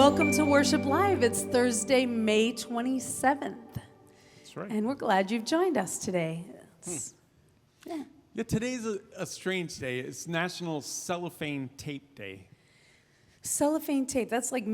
Welcome to Worship Live. It's Thursday, May 27th. That's right. And we're glad you've joined us today. Yeah, today's a strange day. It's National Cellophane Tape Day. Cellophane tape, that's like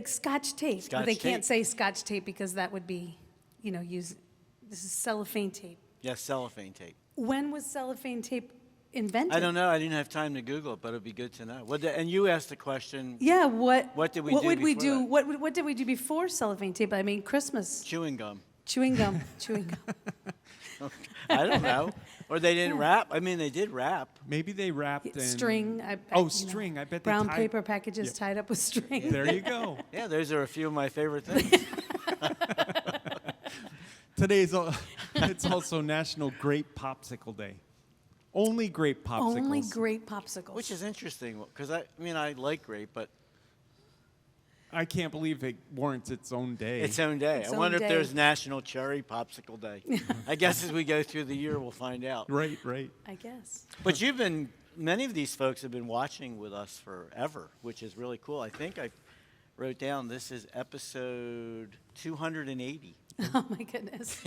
Scotch tape. Scotch But they tape. can't say Scotch tape because that would be, this is cellophane tape. Yes, cellophane tape. When was cellophane tape invented? I don't know. I didn't have time to Google it, but it'd be good to know. And you asked the question. Yeah, What did we do would we before do? that? What did we do before cellophane tape? I mean, Christmas. Chewing gum. Chewing gum. I don't know. Or they didn't wrap. I mean, they did wrap. Maybe they wrapped in... String. String. I bet they brown tied... paper packages tied up with string. There you go. Yeah, those are a few of my favorite things. It's also National Grape Popsicle Day. Only grape popsicles. Only grape popsicles. Which is interesting, because I like grape, but I can't believe it warrants its own day. its own day. Its I own wonder day. if there's National Cherry Popsicle Day. I guess as we go through the year, we'll find out. Right. I guess. But many of these folks have been watching with us forever, which is really cool. I think I wrote down this is episode 280. Oh, my goodness.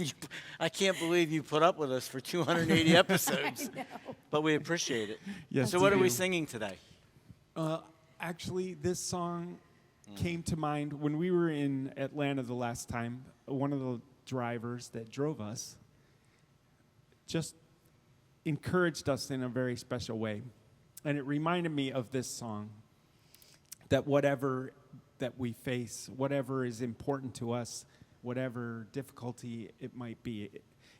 I can't believe you put up with us for 280 episodes. I know. But we appreciate it. Yes, So we what are we do. singing today? Actually, this song came to mind when we were in Atlanta the last time. One of the drivers that drove us just encouraged us in a very special way. And it reminded me of this song, that whatever that we face, whatever is important to us, whatever difficulty it might be,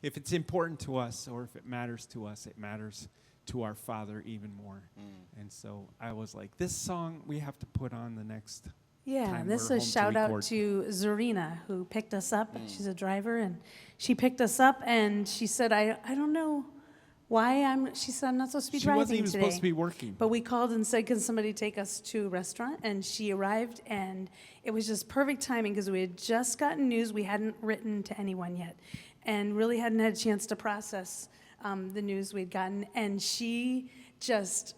if it's important to us or if it matters to us, it matters to our Father even more. And so I was like, this song we have to put on the next Yeah, time and this we're is a home to shout out record. to Zarina, who picked us up. She's a driver, and she picked us up, and she said, I don't know why she said, I'm not supposed to be She driving wasn't even today. supposed to be working. But we called and said, can somebody take us to a restaurant? And she arrived, and it was just perfect timing because we had just gotten news. We hadn't written to anyone yet and really hadn't had a chance to process the news we'd gotten. And she just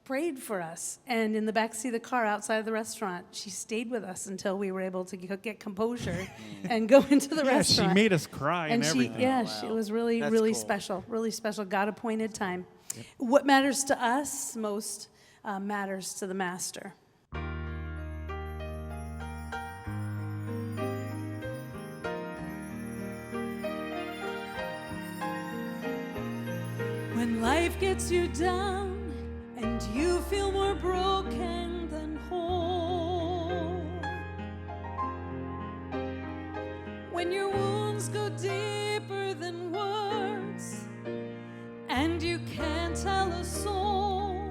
prayed for us. And in the backseat of the car outside of the restaurant, she stayed with us until we were able to get composure and go into the restaurant. She made us cry and everything. It was really, That's really cool. special, really special, God-appointed time. What matters to us most matters to the Master. When life gets you down and you feel more broken than whole, when your wounds go deeper than words and you can't tell a soul,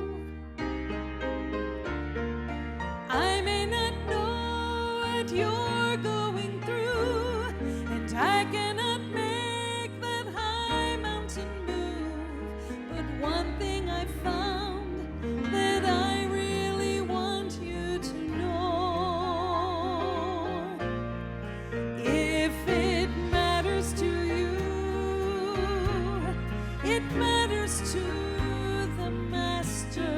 I may not know what you're going through, and I cannot make that high mountain move, but one thing I found that I really want you to know. If it matters to you, it matters to the Master.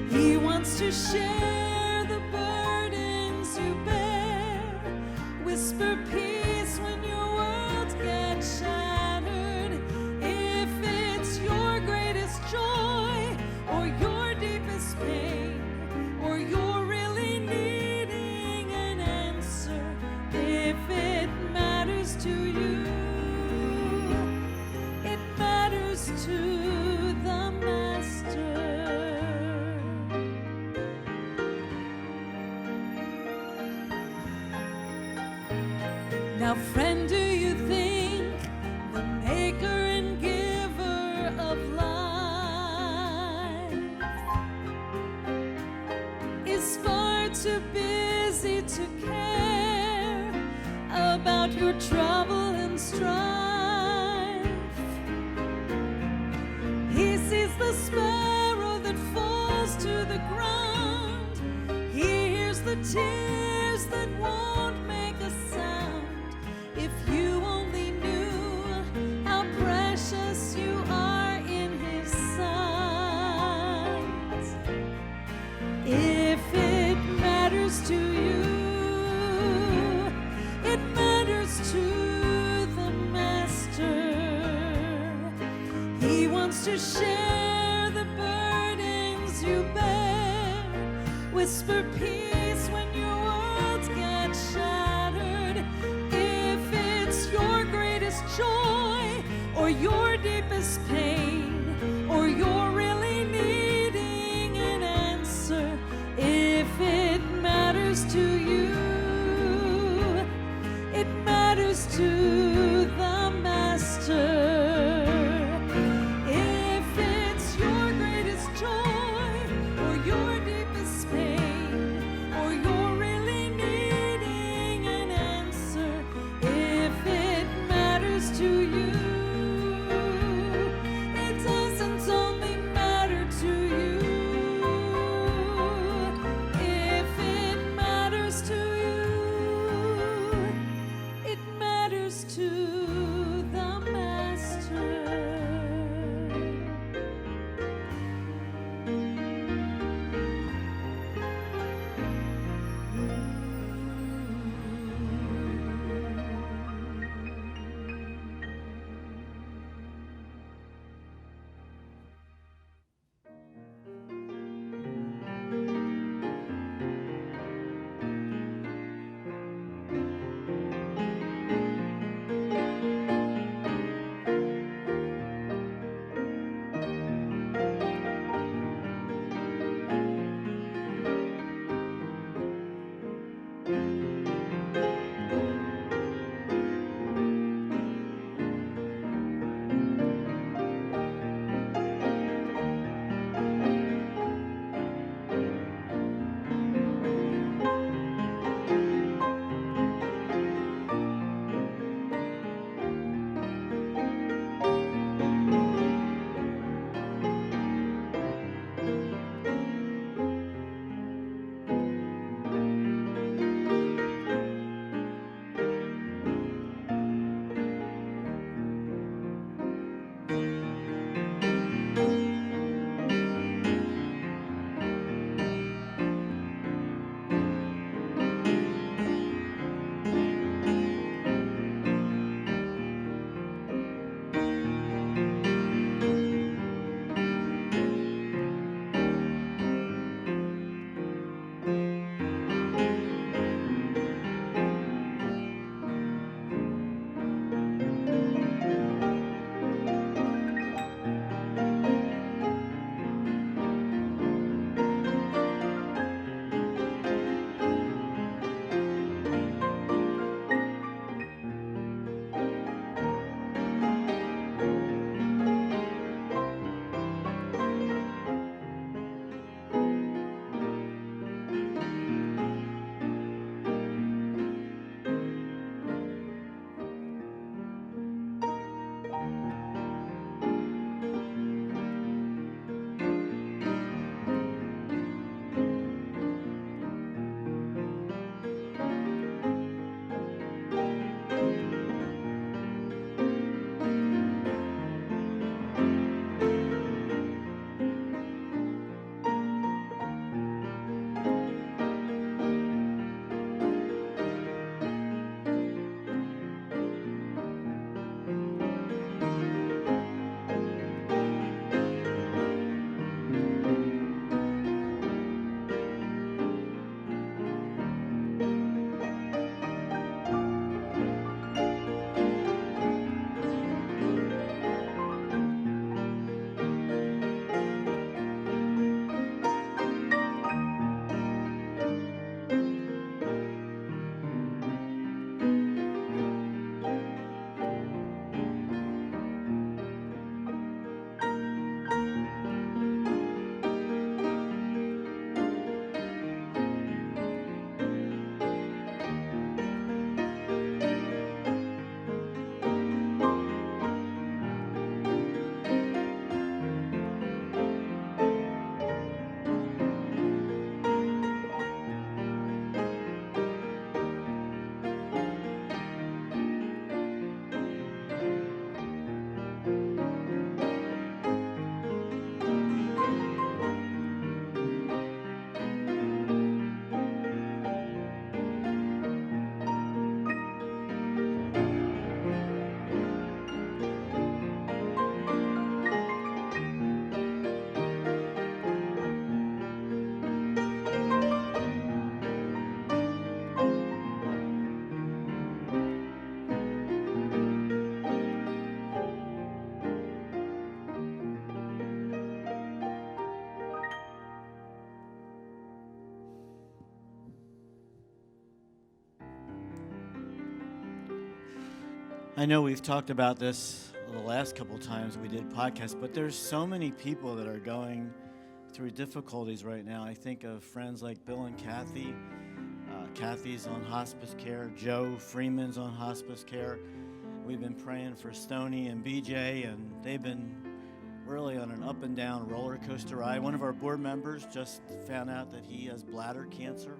He wants to share the burdens you bear, whisper peace when your world gets shattered. If it's your greatest joy or your deepest pain, or you're really needing an answer, if it matters to you, it matters to the Master. Now, friend, do you think the maker and giver of life is far too busy to care about your trouble and strife? He sees the sparrow that falls to the ground. He hears the tears that won't make a sound. If you only knew how precious you are in His sight. If it matters arms to share the burdens you bear. Whisper peace when your worlds get shattered. If it's your greatest joy or your deepest pain, or you're really needing an answer, if it matters to you, it matters to the Master. If it's your greatest joy or your deepest pain, or you're really needing an answer, if it matters to you, I know we've talked about this the last couple times we did podcasts, but there's so many people that are going through difficulties right now. I think of friends like Bill and Kathy. Kathy's on hospice care. Joe Freeman's on hospice care. We've been praying for Stoney and BJ, and they've been really on an up and down roller coaster ride. One of our board members just found out that he has bladder cancer.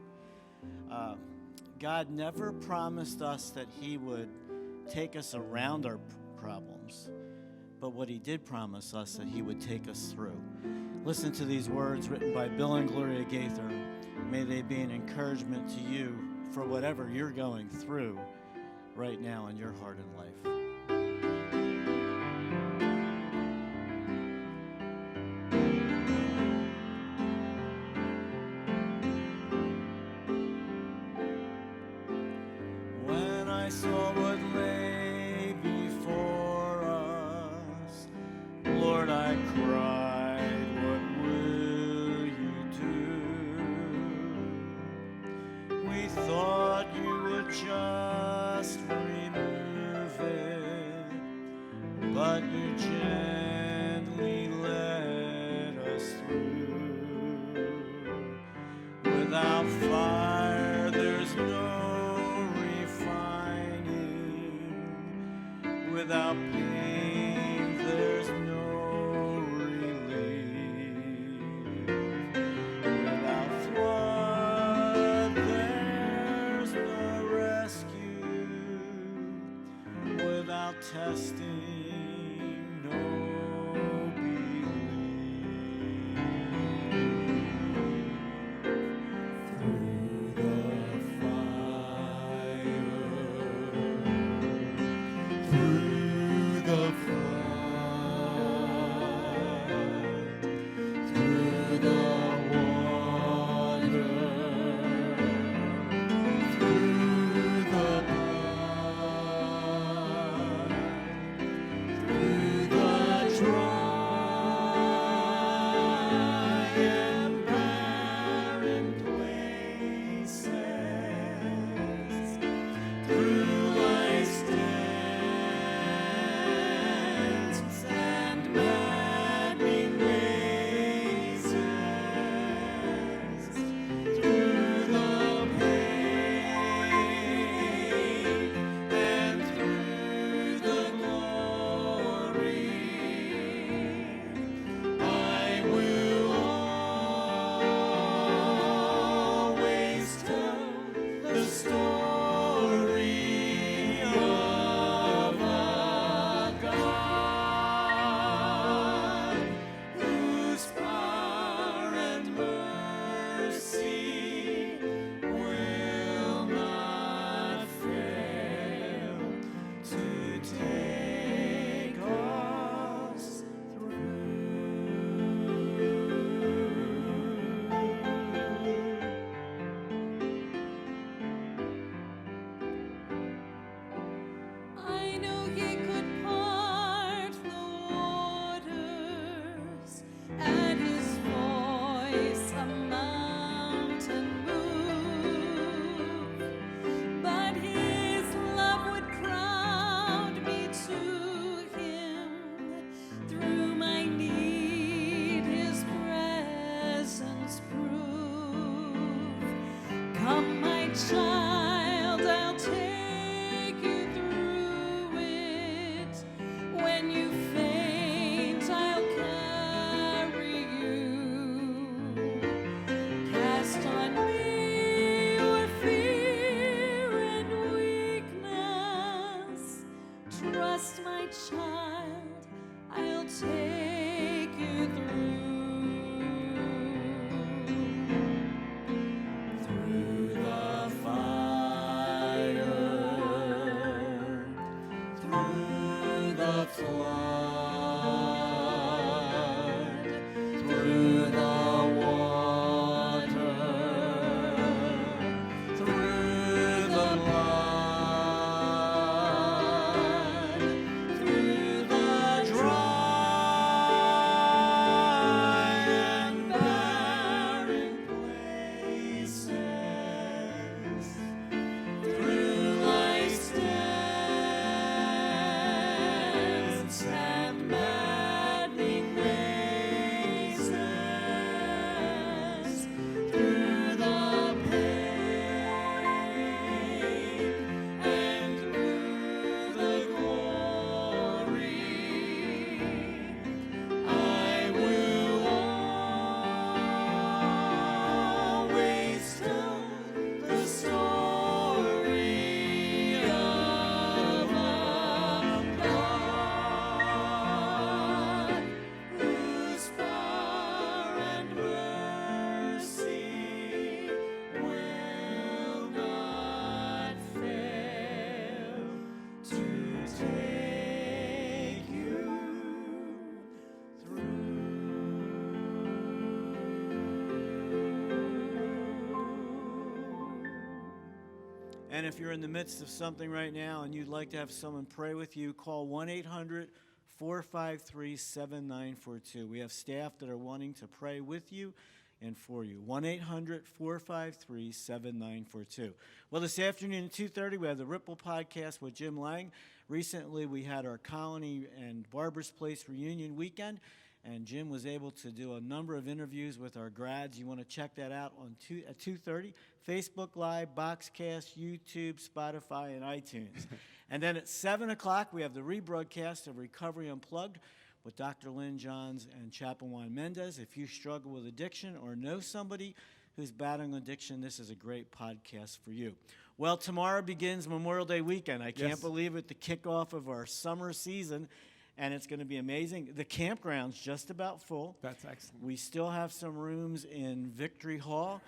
God never promised us that he would take us around our problems, but what he did promise us that he would take us through. Listen to these words written by Bill and Gloria Gaither. May they be an encouragement to you for whatever you're going through right now in your heart and life. When I saw what lay before us, Lord, I cried, what will you do? We thought you would just remove it, but you gently led us through. Without fire, there's no refining. Without pain, there's no relief. Without flood, there's no rescue. Without testing, no belief. Through the fire, through the flood, through the water, through the blood, through the dry and barren places, through life's dens and maddening mazes, through the pain and through the glory, I will always tell the story of a God whose power and mercy will not fail to take us through. I know he could part the waters at his voice, a mountain move, but his love would crowd me to him. Through my need, his presence prove. Come, my child, I'll take you through it. When you faint, I'll carry you. Cast on me your fear and weakness. Trust, my child, I'll take you through. Through the fire, And if you're in the midst of something right now and you'd like to have someone pray with you, call 1-800-453-7942. We have staff that are wanting to pray with you and for you. 1-800-453-7942. Well, this afternoon at 2:30, we have the Ripple Podcast with Jim Lang. Recently, we had our Colony and Barbers Place reunion weekend, and Jim was able to do a number of interviews with our grads. You want to check that out at 2:30, Facebook Live, Boxcast, YouTube, Spotify, and iTunes. And then at 7 o'clock, we have the rebroadcast of Recovery Unplugged with Dr. Lynn Johns and Chaplain Juan Mendez. If you struggle with addiction or know somebody who's battling addiction, this is a great podcast for you. Well, tomorrow begins Memorial Day weekend. I can't believe it, the kickoff of our summer season, and it's going to be amazing. The campground's just about full. That's excellent. We still have some rooms in Victory Hall.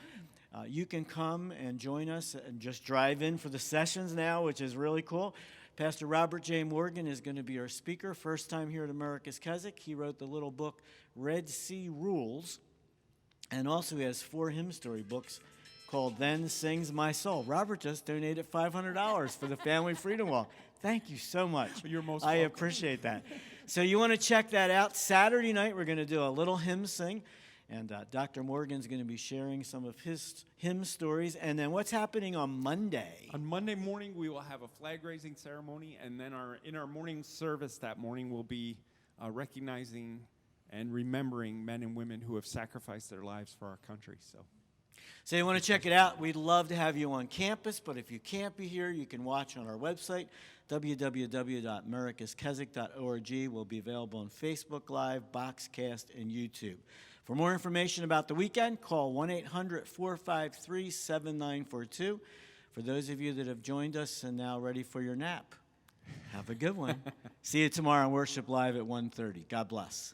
You can come and join us and just drive in for the sessions now, which is really cool. Pastor Robert J. Morgan is going to be our speaker, first time here at America's Keswick. He wrote the little book, Red Sea Rules, and also he has 4 hymn story books called Then Sings My Soul. Robert just donated $500 for the Family Freedom Walk. Thank you so much. You're most I welcome. appreciate that. So you want to check that out. Saturday night, we're going to do a little hymn sing. And Dr. Morgan's going to be sharing some of his hymn stories. And then what's happening on Monday? On Monday morning, we will have a flag-raising ceremony, and then in our morning service that morning, we'll be recognizing and remembering men and women who have sacrificed their lives for our country. So you want to check it out. We'd love to have you on campus, but if you can't be here, you can watch on our website, www.americaskeswick.org. We'll be available on Facebook Live, Boxcast, and YouTube. For more information about the weekend, call 1-800-453-7942. For those of you that have joined us and now ready for your nap, have a good one. See you tomorrow on Worship Live at 1:30. God bless.